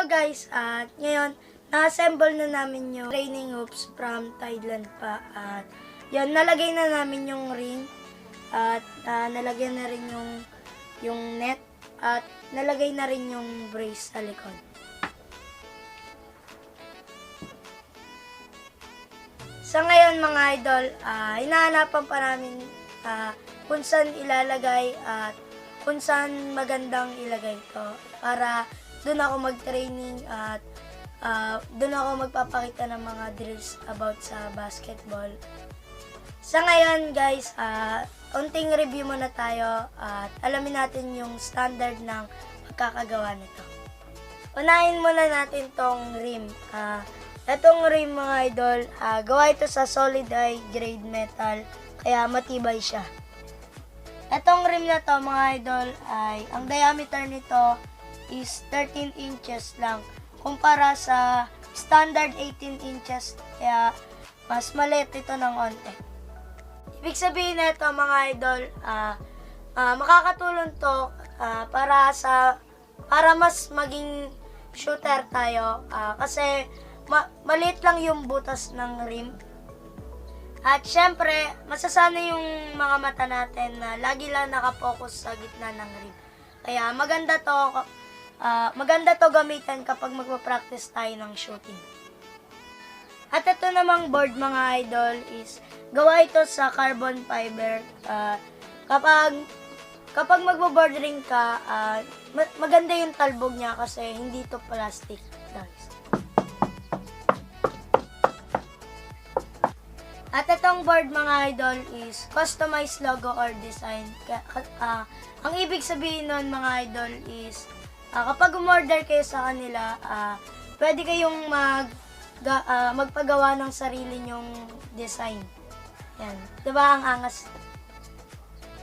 Hello guys, at ngayon, na-assemble na namin yung training hoops from Thailand pa. At yun, nalagay na namin yung ring. At nalagyan na rin yung net. At nalagay na rin yung brace sa likod. Sa ngayon mga idol, hinahanapan pa namin kung saan ilalagay at kung saan magandang ilagay ito. Para doon ako mag-training at doon ako magpapakita ng mga drills about sa basketball. Sa ngayon guys, unting review muna tayo at alamin natin yung standard ng pagkakagawa nito. Unahin muna natin tong rim. Itong rim mga idol, gawa ito sa solid high grade metal, kaya matibay siya. Itong rim na to mga idol, ay ang diameter nito is 13 inches lang kumpara sa standard 18 inches, kaya mas maliit ito ng onte. Ibig sabihin nito mga idol, makakatulong to para mas maging shooter tayo, kasi maliit lang yung butas ng rim. At syempre, masasanay yung mga mata natin na lagi lang nakapokus sa gitna ng rim. Kaya maganda to gamitin kapag magpa-practice tayo ng shooting. At ito namang board mga idol is gawa ito sa carbon fiber. Kapag magbo-board ring ka, maganda yung talbog niya kasi hindi to plastic, guys. At itong board mga idol is customized logo or design. Ang ibig sabihin nun mga idol is kapag umorder kayo sa kanila, pwede kayong magpagawa ng sarili nyong design. Yan. Diba ang angas?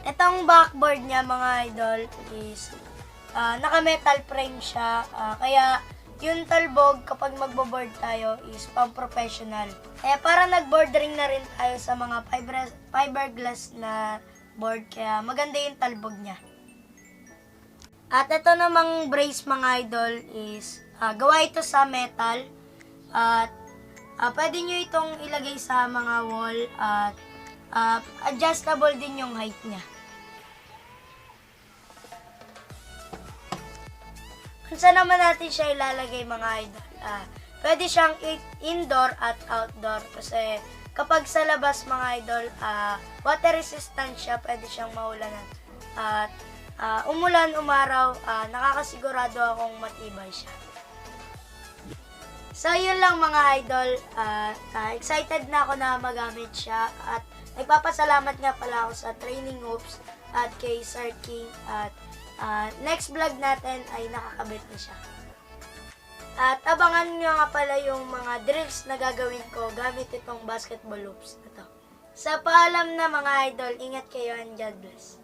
Itong backboard niya mga idol is naka-metal frame siya. Kaya yung talbog kapag magbo-board tayo is pang-professional. Para nag-bordering na rin tayo sa mga fiberglass na board, kaya maganda yung talbog niya. At ito namang brace mga idol is gawa ito sa metal. At pwede nyo itong ilagay sa mga wall at adjustable din yung height niya. Kung saan naman natin siya ilalagay mga idol? Pwede siyang indoor at outdoor kasi kapag sa labas mga idol, water resistant siya, pwede siyang maulanan. At umulan, umaraw, nakakasigurado akong matibay siya. So yun lang mga idol, excited na ako na magamit siya at nagpapasalamat nga pala ako sa Training Hoops at kay Sir King at next vlog natin ay nakakabit na siya. At abangan nyo nga pala yung mga drills na gagawin ko gamit itong basketball hoops na to. Sa paalam na mga idol, ingat kayo and God bless.